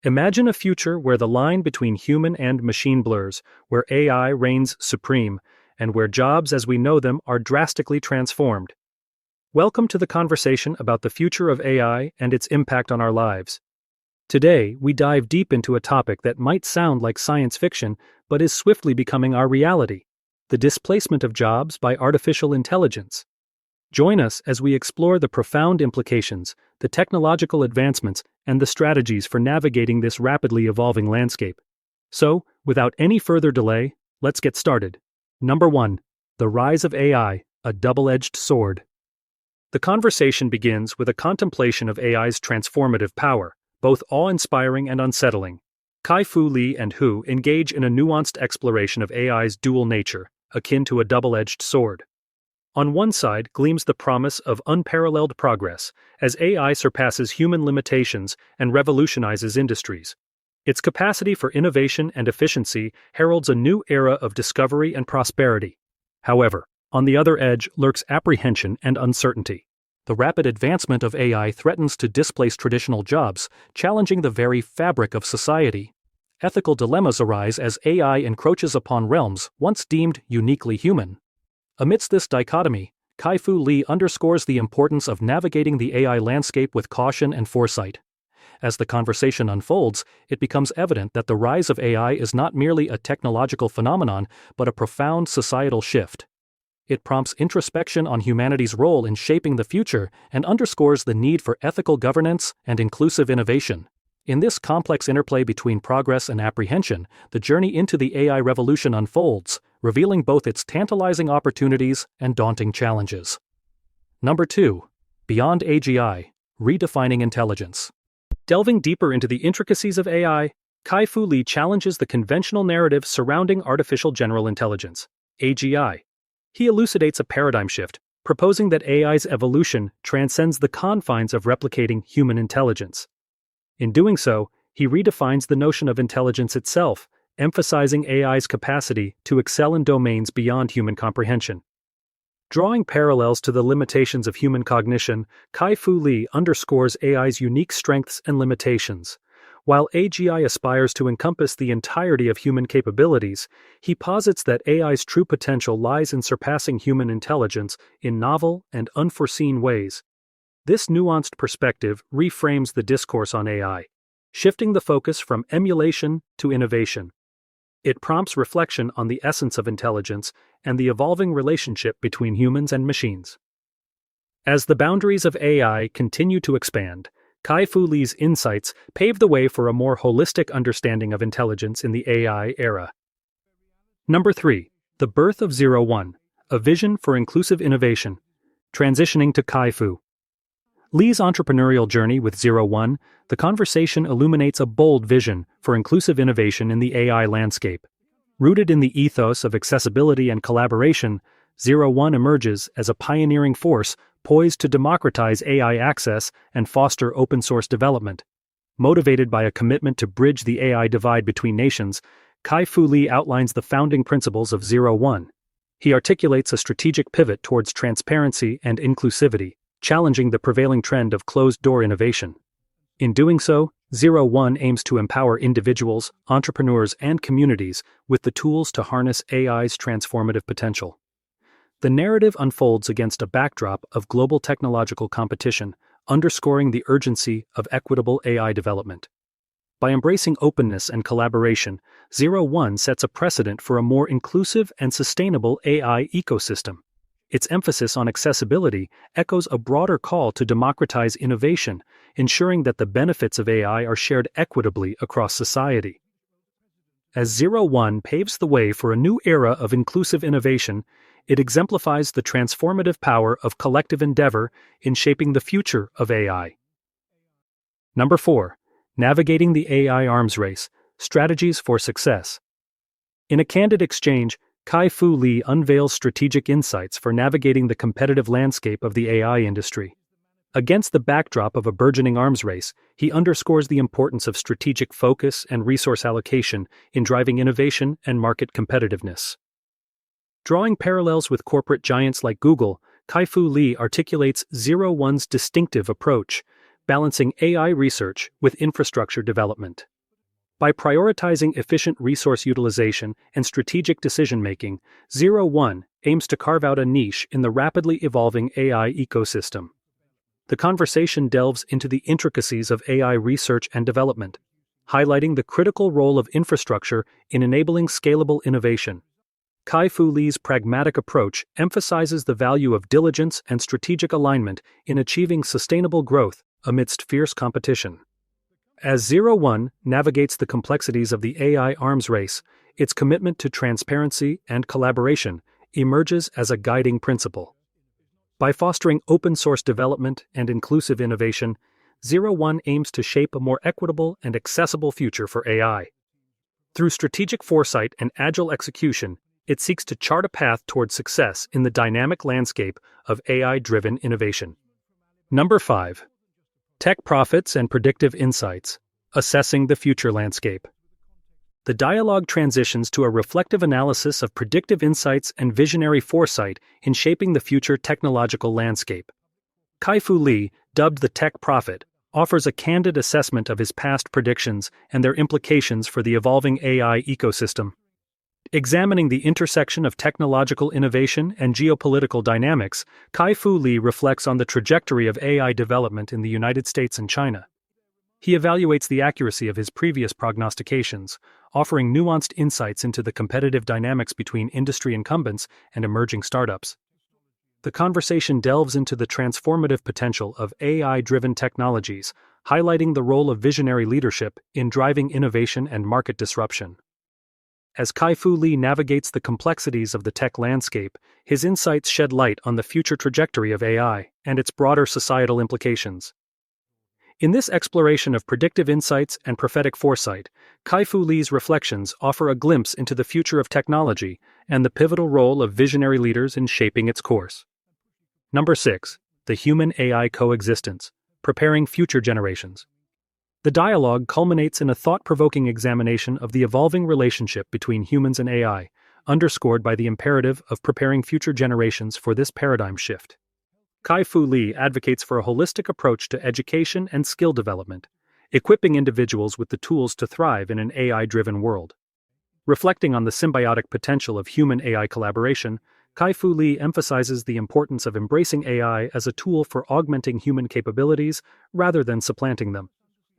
Imagine a future where the line between human and machine blurs, where AI reigns supreme, and where jobs as we know them are drastically transformed. Welcome to the conversation about the future of AI and its impact on our lives. Today, we dive deep into a topic that might sound like science fiction, but is swiftly becoming our reality: the displacement of jobs by artificial intelligence. Join us as we explore the profound implications, the technological advancements, and the strategies for navigating this rapidly evolving landscape. So, without any further delay, let's get started. Number 1. The rise of AI, a double-edged sword. The conversation begins with a contemplation of AI's transformative power, both awe-inspiring and unsettling. Kai-Fu Lee and Hu engage in a nuanced exploration of AI's dual nature, akin to a double-edged sword. On one side gleams the promise of unparalleled progress, as AI surpasses human limitations and revolutionizes industries. Its capacity for innovation and efficiency heralds a new era of discovery and prosperity. However, on the other edge lurks apprehension and uncertainty. The rapid advancement of AI threatens to displace traditional jobs, challenging the very fabric of society. Ethical dilemmas arise as AI encroaches upon realms once deemed uniquely human. Amidst this dichotomy, Kai-Fu Lee underscores the importance of navigating the AI landscape with caution and foresight. As the conversation unfolds, it becomes evident that the rise of AI is not merely a technological phenomenon, but a profound societal shift. It prompts introspection on humanity's role in shaping the future and underscores the need for ethical governance and inclusive innovation. In this complex interplay between progress and apprehension, the journey into the AI revolution unfolds, revealing both its tantalizing opportunities and daunting challenges. Number 2. Beyond AGI, redefining intelligence. Delving deeper into the intricacies of AI, Kai-Fu Lee challenges the conventional narrative surrounding artificial general intelligence, AGI. He elucidates a paradigm shift, proposing that AI's evolution transcends the confines of replicating human intelligence. In doing so, he redefines the notion of intelligence itself, emphasizing AI's capacity to excel in domains beyond human comprehension. Drawing parallels to the limitations of human cognition, Kai-Fu Lee underscores AI's unique strengths and limitations. While AGI aspires to encompass the entirety of human capabilities, he posits that AI's true potential lies in surpassing human intelligence in novel and unforeseen ways. This nuanced perspective reframes the discourse on AI, shifting the focus from emulation to innovation. It prompts reflection on the essence of intelligence and the evolving relationship between humans and machines. As the boundaries of AI continue to expand, Kai-Fu Lee's insights pave the way for a more holistic understanding of intelligence in the AI era. Number 3. The birth of 01, a vision for inclusive innovation. Transitioning to Kai-Fu Lee's entrepreneurial journey with 01, the conversation illuminates a bold vision for inclusive innovation in the AI landscape. Rooted in the ethos of accessibility and collaboration, 01 emerges as a pioneering force poised to democratize AI access and foster open-source development. Motivated by a commitment to bridge the AI divide between nations, Kai-Fu Lee outlines the founding principles of 01. He articulates a strategic pivot towards transparency and inclusivity, challenging the prevailing trend of closed-door innovation. In doing so, 01 aims to empower individuals, entrepreneurs, and communities with the tools to harness AI's transformative potential. The narrative unfolds against a backdrop of global technological competition, underscoring the urgency of equitable AI development. By embracing openness and collaboration, 01 sets a precedent for a more inclusive and sustainable AI ecosystem. Its emphasis on accessibility echoes a broader call to democratize innovation, ensuring that the benefits of AI are shared equitably across society. As 01 paves the way for a new era of inclusive innovation, it exemplifies the transformative power of collective endeavor in shaping the future of AI. Number 4. Navigating the AI arms race, strategies for success. In a candid exchange, Kai-Fu Lee unveils strategic insights for navigating the competitive landscape of the AI industry. Against the backdrop of a burgeoning arms race, he underscores the importance of strategic focus and resource allocation in driving innovation and market competitiveness. Drawing parallels with corporate giants like Google, Kai-Fu Lee articulates 01's distinctive approach, balancing AI research with infrastructure development. By prioritizing efficient resource utilization and strategic decision-making, Zero One aims to carve out a niche in the rapidly evolving AI ecosystem. The conversation delves into the intricacies of AI research and development, highlighting the critical role of infrastructure in enabling scalable innovation. Kai-Fu Lee's pragmatic approach emphasizes the value of diligence and strategic alignment in achieving sustainable growth amidst fierce competition. As Zero One navigates the complexities of the AI arms race, its commitment to transparency and collaboration emerges as a guiding principle. By fostering open-source development and inclusive innovation, Zero One aims to shape a more equitable and accessible future for AI. Through strategic foresight and agile execution, it seeks to chart a path toward success in the dynamic landscape of AI-driven innovation. Number 5. Tech Profits and Predictive Insights: Assessing the Future Landscape. The dialogue transitions to a reflective analysis of predictive insights and visionary foresight in shaping the future technological landscape. Kai-Fu Lee, dubbed the Tech Prophet, offers a candid assessment of his past predictions and their implications for the evolving AI ecosystem. Examining the intersection of technological innovation and geopolitical dynamics, Kai-Fu Lee reflects on the trajectory of AI development in the United States and China. He evaluates the accuracy of his previous prognostications, offering nuanced insights into the competitive dynamics between industry incumbents and emerging startups. The conversation delves into the transformative potential of AI-driven technologies, highlighting the role of visionary leadership in driving innovation and market disruption. As Kai-Fu Lee navigates the complexities of the tech landscape, his insights shed light on the future trajectory of AI and its broader societal implications. In this exploration of predictive insights and prophetic foresight, Kai-Fu Lee's reflections offer a glimpse into the future of technology and the pivotal role of visionary leaders in shaping its course. Number 6. The Human-AI Coexistence: Preparing Future Generations. The dialogue culminates in a thought-provoking examination of the evolving relationship between humans and AI, underscored by the imperative of preparing future generations for this paradigm shift. Kai-Fu Lee advocates for a holistic approach to education and skill development, equipping individuals with the tools to thrive in an AI-driven world. Reflecting on the symbiotic potential of human-AI collaboration, Kai-Fu Lee emphasizes the importance of embracing AI as a tool for augmenting human capabilities rather than supplanting them.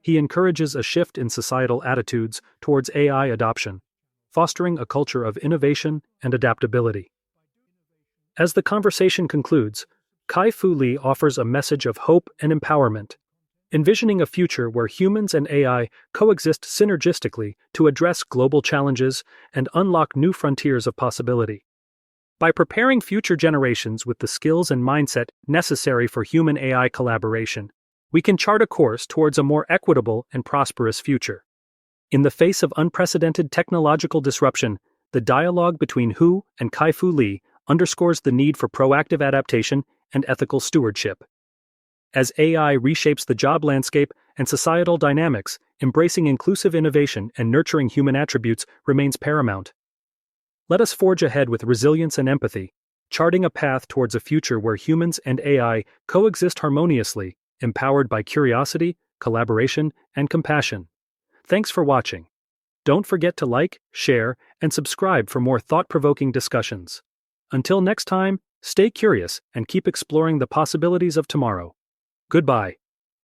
He encourages a shift in societal attitudes towards AI adoption, fostering a culture of innovation and adaptability. As the conversation concludes, Kai-Fu Lee offers a message of hope and empowerment, envisioning a future where humans and AI coexist synergistically to address global challenges and unlock new frontiers of possibility. By preparing future generations with the skills and mindset necessary for human-AI collaboration, we can chart a course towards a more equitable and prosperous future. In the face of unprecedented technological disruption, the dialogue between Hu and Kai-Fu Lee underscores the need for proactive adaptation and ethical stewardship. As AI reshapes the job landscape and societal dynamics, embracing inclusive innovation and nurturing human attributes remains paramount. Let us forge ahead with resilience and empathy, charting a path towards a future where humans and AI coexist harmoniously, empowered by curiosity, collaboration, and compassion. Thanks for watching. Don't forget to like, share, and subscribe for more thought-provoking discussions. Until next time, stay curious and keep exploring the possibilities of tomorrow. Goodbye.